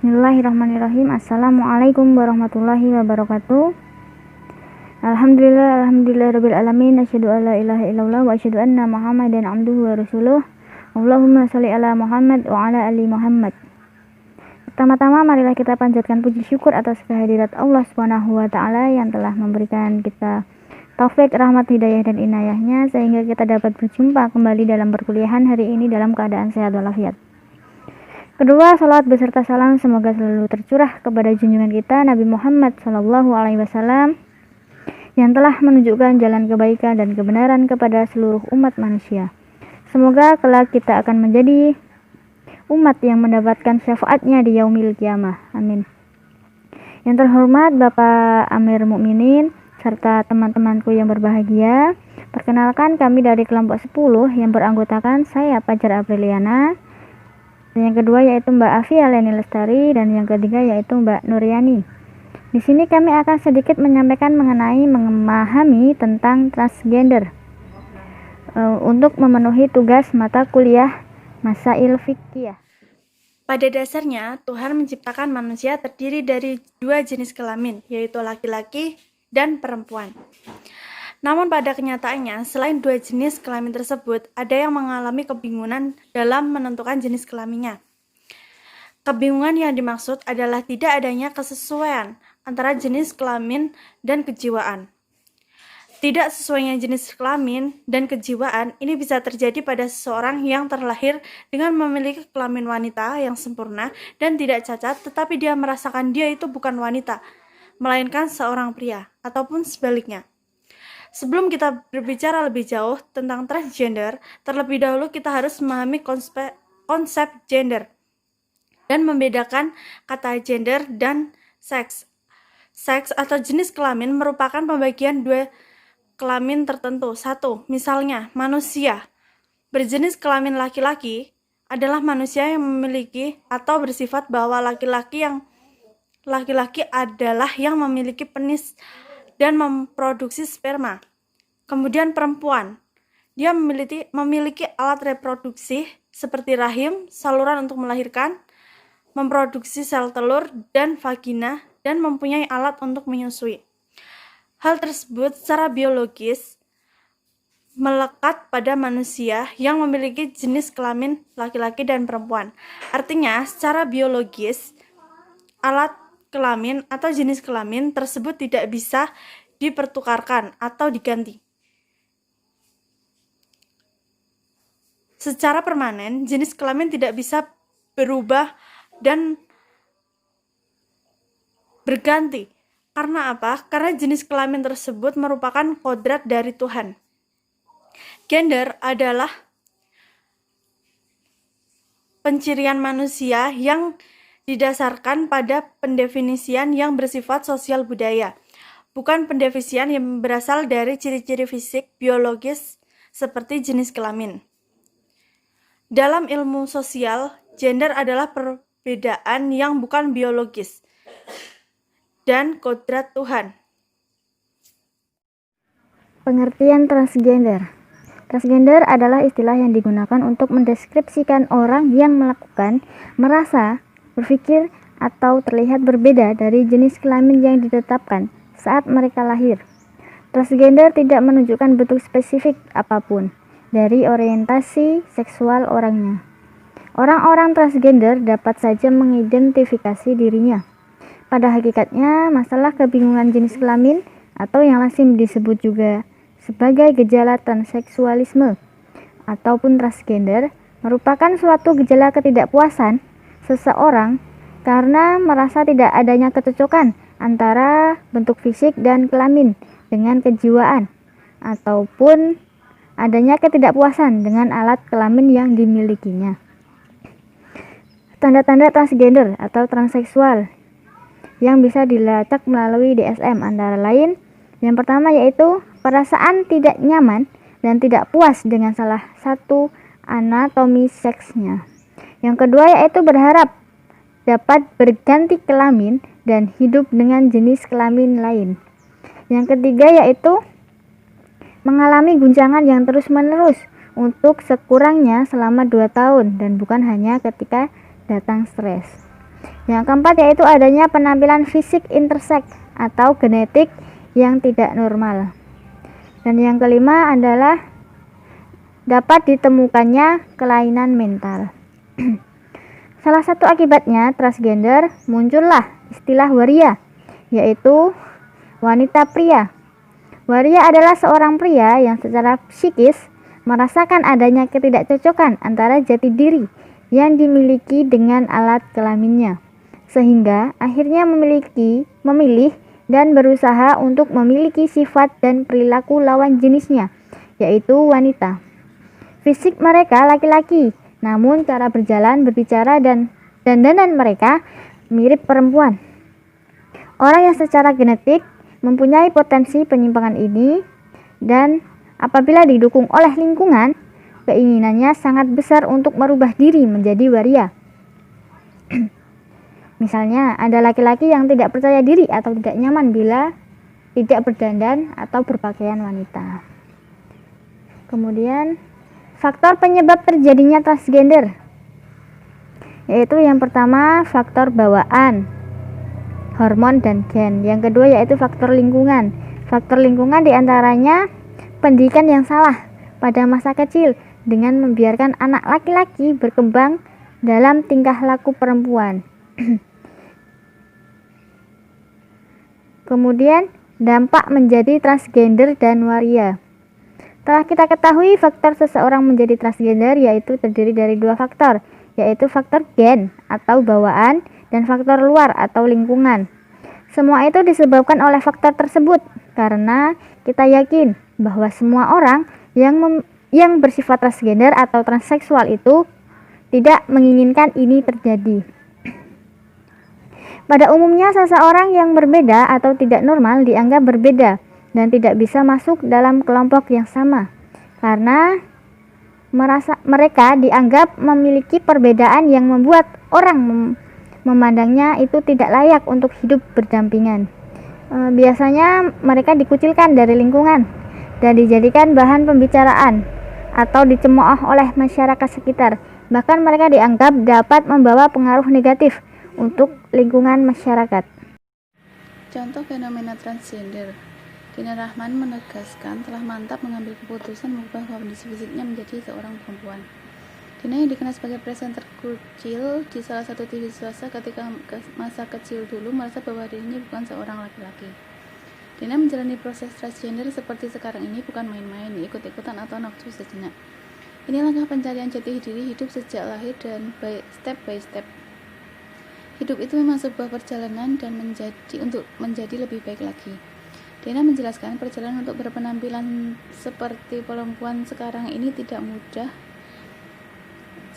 Bismillahirrahmanirrahim. Assalamualaikum warahmatullahi wabarakatuh. Alhamdulillah rabbil alamin. Asyhadu alla ilaha illallah wa asyhadu anna Muhammadan abduhu wa rasuluh. Allahumma shalli ala Muhammad wa ala ali Muhammad. Pertama-tama marilah kita panjatkan puji syukur atas kehadirat Allah Subhanahu wa taala yang telah memberikan kita taufik, rahmat, hidayah dan inayahnya sehingga kita dapat berjumpa kembali dalam perkuliahan hari ini dalam keadaan sehat walafiat. Kedua, salawat beserta salam semoga selalu tercurah kepada junjungan kita Nabi Muhammad SAW yang telah menunjukkan jalan kebaikan dan kebenaran kepada seluruh umat manusia. Semoga kelak kita akan menjadi umat yang mendapatkan syafaatnya di yaumil qiyamah. Amin. Yang terhormat Bapak Amir Mukminin serta teman-temanku yang berbahagia, perkenalkan kami dari kelompok 10 yang beranggotakan saya Fajar Apriliana, dan yang kedua yaitu Mbak Afia Leni Lestari, dan yang ketiga yaitu Mbak Nuryani. Di sini kami akan sedikit menyampaikan mengenai memahami tentang transgender untuk memenuhi tugas mata kuliah Masail Fiqhiyah. Pada dasarnya, Tuhan menciptakan manusia terdiri dari dua jenis kelamin, yaitu laki-laki dan perempuan. Namun pada kenyataannya, selain dua jenis kelamin tersebut, ada yang mengalami kebingungan dalam menentukan jenis kelaminnya. Kebingungan yang dimaksud adalah tidak adanya kesesuaian antara jenis kelamin dan kejiwaan. Tidak sesuainya jenis kelamin dan kejiwaan ini bisa terjadi pada seseorang yang terlahir dengan memiliki kelamin wanita yang sempurna dan tidak cacat, tetapi dia merasakan dia itu bukan wanita, melainkan seorang pria, ataupun sebaliknya. Sebelum kita berbicara lebih jauh tentang transgender, terlebih dahulu kita harus memahami konsep gender dan membedakan kata gender dan seks. Seks atau jenis kelamin merupakan pembagian dua kelamin tertentu. Satu, misalnya manusia berjenis kelamin laki-laki adalah manusia yang memiliki atau bersifat bahwa laki-laki adalah yang memiliki penis dan memproduksi sperma. Kemudian perempuan, dia memiliki alat reproduksi seperti rahim, saluran untuk melahirkan, memproduksi sel telur dan vagina, dan mempunyai alat untuk menyusui. Hal tersebut secara biologis melekat pada manusia yang memiliki jenis kelamin laki-laki dan perempuan. Artinya, secara biologis, alat kelamin atau jenis kelamin tersebut tidak bisa dipertukarkan atau diganti. Secara permanen, jenis kelamin tidak bisa berubah dan berganti. Karena apa? Karena jenis kelamin tersebut merupakan kodrat dari Tuhan. Gender adalah pencirian manusia yang didasarkan pada pendefinisian yang bersifat sosial budaya, bukan pendefinisian yang berasal dari ciri-ciri fisik biologis seperti jenis kelamin. Dalam ilmu sosial, gender adalah perbedaan yang bukan biologis dan kodrat Tuhan. Pengertian transgender. Transgender adalah istilah yang digunakan untuk mendeskripsikan orang yang melakukan, merasa, berpikir, atau terlihat berbeda dari jenis kelamin yang ditetapkan saat mereka lahir. Transgender tidak menunjukkan bentuk spesifik apapun dari orientasi seksual orangnya. Orang-orang transgender dapat saja mengidentifikasi dirinya. Pada hakikatnya, masalah kebingungan jenis kelamin atau yang lazim disebut juga sebagai gejala transseksualisme ataupun transgender merupakan suatu gejala ketidakpuasan seseorang karena merasa tidak adanya kecocokan antara bentuk fisik dan kelamin dengan kejiwaan, ataupun adanya ketidakpuasan dengan alat kelamin yang dimilikinya. Tanda-tanda transgender atau transseksual yang bisa dilacak melalui DSM antara lain, yang pertama yaitu perasaan tidak nyaman dan tidak puas dengan salah satu anatomi seksnya. Yang kedua yaitu berharap dapat berganti kelamin dan hidup dengan jenis kelamin lain. Yang ketiga yaitu mengalami guncangan yang terus-menerus untuk sekurangnya selama 2 tahun dan bukan hanya ketika datang stres. Yang keempat yaitu adanya penampilan fisik intersex atau genetik yang tidak normal. Dan yang kelima adalah dapat ditemukannya kelainan mental. Salah satu akibatnya transgender muncullah istilah waria, yaitu wanita pria. Waria adalah seorang pria yang secara psikis merasakan adanya ketidakcocokan antara jati diri yang dimiliki dengan alat kelaminnya, sehingga akhirnya memilih dan berusaha untuk memiliki sifat dan perilaku lawan jenisnya, yaitu wanita. Fisik mereka laki-laki, namun cara berjalan, berbicara, dan dandanan mereka mirip perempuan. Orang yang secara genetik mempunyai potensi penyimpangan ini, dan apabila didukung oleh lingkungan, keinginannya sangat besar untuk merubah diri menjadi waria. Misalnya, ada laki-laki yang tidak percaya diri atau tidak nyaman bila tidak berdandan atau berpakaian wanita. Kemudian, faktor penyebab terjadinya transgender, yaitu yang pertama faktor bawaan, hormon dan gen. Yang kedua yaitu faktor lingkungan. Faktor lingkungan diantaranya pendidikan yang salah pada masa kecil dengan membiarkan anak laki-laki berkembang dalam tingkah laku perempuan. Kemudian dampak menjadi transgender dan waria. Telah kita ketahui faktor seseorang menjadi transgender yaitu terdiri dari dua faktor, yaitu faktor gen atau bawaan dan faktor luar atau lingkungan. Semua itu disebabkan oleh faktor tersebut karena kita yakin bahwa semua orang yang bersifat transgender atau transseksual itu tidak menginginkan ini terjadi. Pada umumnya seseorang yang berbeda atau tidak normal dianggap berbeda dan tidak bisa masuk dalam kelompok yang sama karena mereka dianggap memiliki perbedaan yang membuat orang memandangnya itu tidak layak untuk hidup berdampingan. Biasanya mereka dikucilkan dari lingkungan dan dijadikan bahan pembicaraan atau dicemooh oleh masyarakat sekitar. Bahkan mereka dianggap dapat membawa pengaruh negatif untuk lingkungan masyarakat. Contoh fenomena transgender. Dina Rahman menegaskan telah mantap mengambil keputusan mengubah kondisi fisiknya menjadi seorang perempuan. Dina yang dikenal sebagai presenter kucil di salah satu TV swasta ketika masa kecil dulu merasa bahwa dirinya bukan seorang laki-laki. Dina menjalani proses transgender seperti sekarang ini bukan main-main, ikut-ikutan atau nafsu sejenak. Ini langkah pencarian jati diri hidup sejak lahir dan step by step. Hidup itu memang sebuah perjalanan dan untuk menjadi lebih baik lagi. Dina menjelaskan perjalanan untuk berpenampilan seperti perempuan sekarang ini tidak mudah.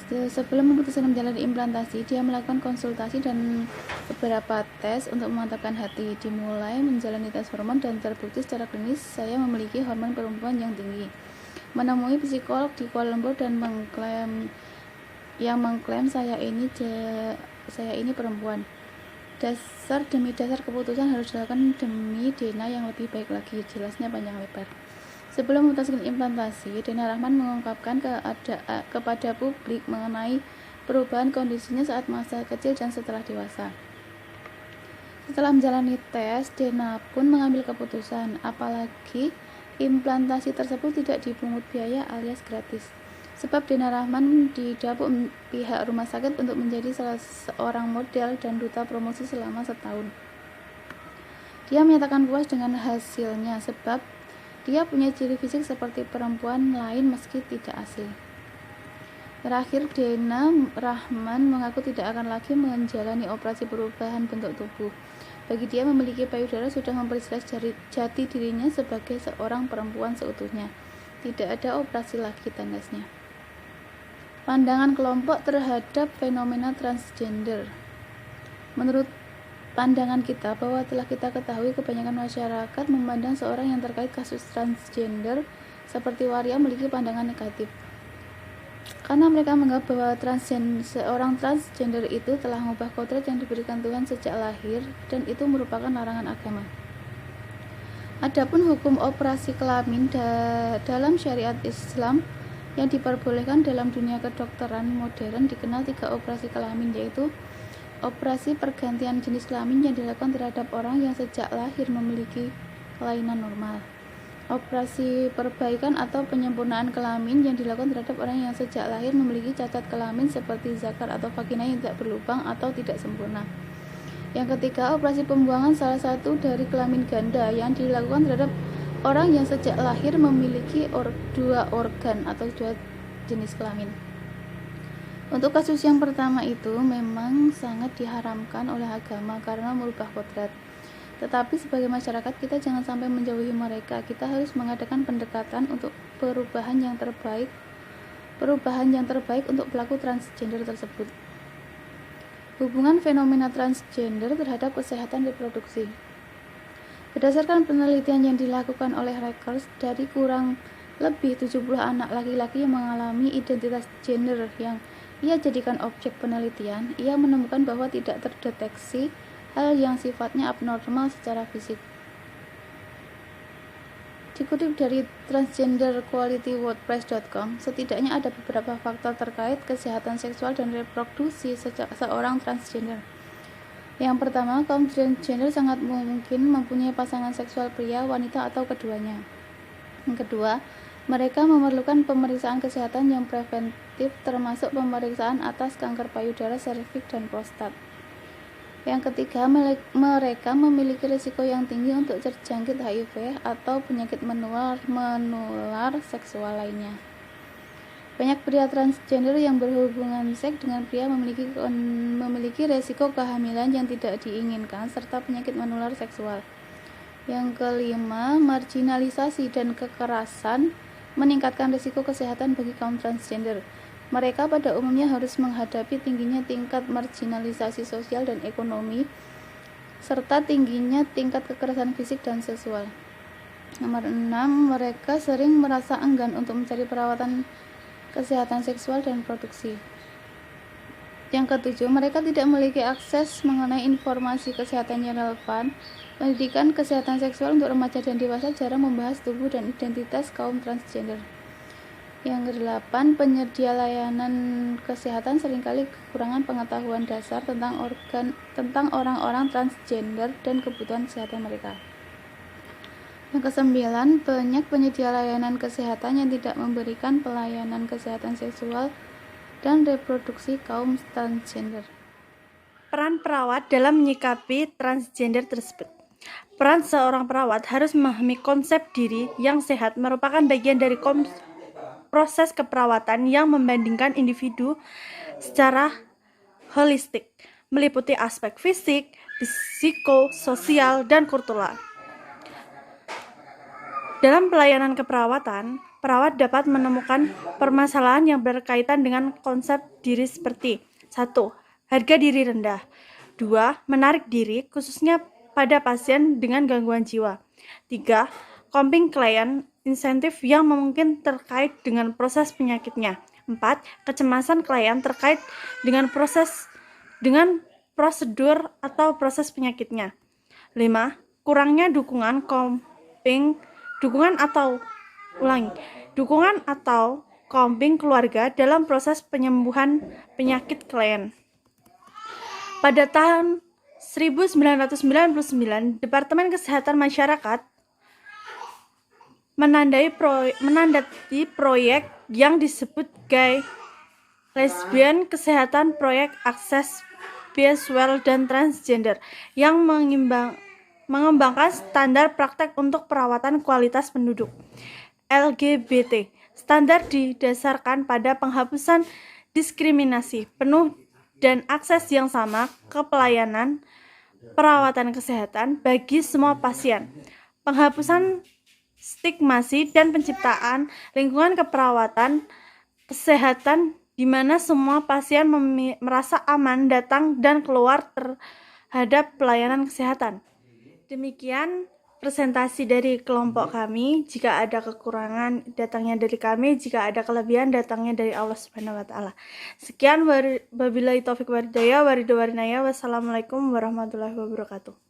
Sebelum memutuskan menjalani implantasi, dia melakukan konsultasi dan beberapa tes untuk memantapkan hati. Dimulai menjalani tes hormon dan terbukti secara klinis saya memiliki hormon perempuan yang tinggi. Menemui psikolog di Kuala Lumpur dan mengklaim saya ini perempuan. Dasar keputusan harus dilakukan demi Dina yang lebih baik lagi, jelasnya panjang lebar. Sebelum memutuskan implantasi, Dina Rahman mengungkapkan kepada publik mengenai perubahan kondisinya saat masa kecil dan setelah dewasa. Setelah menjalani tes, Dina pun mengambil keputusan, apalagi implantasi tersebut tidak dipungut biaya alias gratis. Sebab Dina Rahman didapuk pihak rumah sakit untuk menjadi salah seorang model dan duta promosi selama setahun. Dia menyatakan puas dengan hasilnya sebab dia punya ciri fisik seperti perempuan lain meski tidak asli. Terakhir, Dina Rahman mengaku tidak akan lagi menjalani operasi perubahan bentuk tubuh. Bagi dia, memiliki payudara sudah memperjelas jati dirinya sebagai seorang perempuan seutuhnya. Tidak ada operasi lagi, tandasnya. Pandangan kelompok terhadap fenomena transgender. Menurut pandangan kita bahwa telah kita ketahui kebanyakan masyarakat memandang seorang yang terkait kasus transgender seperti waria memiliki pandangan negatif. Karena mereka menganggap bahwa seorang transgender itu telah mengubah kodrat yang diberikan Tuhan sejak lahir dan itu merupakan larangan agama. Adapun hukum operasi kelamin dalam syariat Islam yang diperbolehkan dalam dunia kedokteran modern dikenal 3 operasi kelamin, yaitu operasi pergantian jenis kelamin yang dilakukan terhadap orang yang sejak lahir memiliki kelainan normal. Operasi perbaikan atau penyempurnaan kelamin yang dilakukan terhadap orang yang sejak lahir memiliki cacat kelamin seperti zakar atau vagina yang tidak berlubang atau tidak sempurna. Yang ketiga, operasi pembuangan salah satu dari kelamin ganda yang dilakukan terhadap orang yang sejak lahir memiliki dua organ atau dua jenis kelamin. Untuk kasus yang pertama itu memang sangat diharamkan oleh agama karena merubah kodrat. Tetapi sebagai masyarakat kita jangan sampai menjauhi mereka. Kita harus mengadakan pendekatan untuk perubahan yang terbaik untuk pelaku transgender tersebut. Hubungan fenomena transgender terhadap kesehatan reproduksi. Berdasarkan penelitian yang dilakukan oleh Reckers, dari kurang lebih 70 anak laki-laki yang mengalami identitas gender yang ia jadikan objek penelitian, ia menemukan bahwa tidak terdeteksi hal yang sifatnya abnormal secara fisik. Dikutip dari transgenderqualitywordpress.com, setidaknya ada beberapa faktor terkait kesehatan seksual dan reproduksi seorang transgender. Yang pertama, kaum transgender sangat mungkin mempunyai pasangan seksual pria, wanita, atau keduanya. Yang kedua, mereka memerlukan pemeriksaan kesehatan yang preventif termasuk pemeriksaan atas kanker payudara, serviks, dan prostat. Yang ketiga, mereka memiliki risiko yang tinggi untuk terjangkit HIV atau penyakit menular seksual lainnya. Banyak pria transgender yang berhubungan seks dengan pria memiliki risiko kehamilan yang tidak diinginkan serta penyakit menular seksual. Yang kelima, marginalisasi dan kekerasan meningkatkan risiko kesehatan bagi kaum transgender. Mereka pada umumnya harus menghadapi tingginya tingkat marginalisasi sosial dan ekonomi, serta tingginya tingkat kekerasan fisik dan seksual. Nomor 6, mereka sering merasa enggan untuk mencari perawatan kesehatan seksual dan reproduksi. Yang ketujuh, mereka tidak memiliki akses mengenai informasi kesehatan yang relevan. Pendidikan kesehatan seksual untuk remaja dan dewasa jarang membahas tubuh dan identitas kaum transgender. Yang kedelapan, penyedia layanan kesehatan seringkali kekurangan pengetahuan dasar tentang orang-orang transgender dan kebutuhan kesehatan mereka. Yang kesembilan, banyak penyedia layanan kesehatan yang tidak memberikan pelayanan kesehatan seksual dan reproduksi kaum transgender. Peran perawat dalam menyikapi transgender tersebut. Peran seorang perawat harus memahami konsep diri yang sehat merupakan bagian dari proses keperawatan yang membandingkan individu secara holistik, meliputi aspek fisik, psikososial, dan kultural. Dalam pelayanan keperawatan, perawat dapat menemukan permasalahan yang berkaitan dengan konsep diri seperti 1. Harga diri rendah. 2. Menarik diri, khususnya pada pasien dengan gangguan jiwa. 3. Coping klien, insentif yang mungkin terkait dengan proses penyakitnya. 4. Kecemasan klien terkait dengan prosedur atau proses penyakitnya. 5. Kurangnya dukungan coping keluarga dalam proses penyembuhan penyakit klien. Pada tahun 1999, Departemen Kesehatan Masyarakat menandai proyek yang disebut Gay Lesbian Kesehatan Proyek Akses Bisexual dan Transgender yang mengembangkan standar praktek untuk perawatan kualitas penduduk LGBT. Standar didasarkan pada penghapusan diskriminasi penuh dan akses yang sama ke pelayanan perawatan kesehatan bagi semua pasien, penghapusan stigmasi dan penciptaan lingkungan keperawatan kesehatan di mana semua pasien merasa aman datang dan keluar terhadap pelayanan kesehatan. Demikian presentasi dari kelompok kami. Jika ada kekurangan, datangnya dari kami. Jika ada kelebihan, datangnya dari Allah Subhanahu wa Ta'ala. Sekian, wabillahi taufiq wal hidayah, wassalamualaikum warahmatullahi wabarakatuh.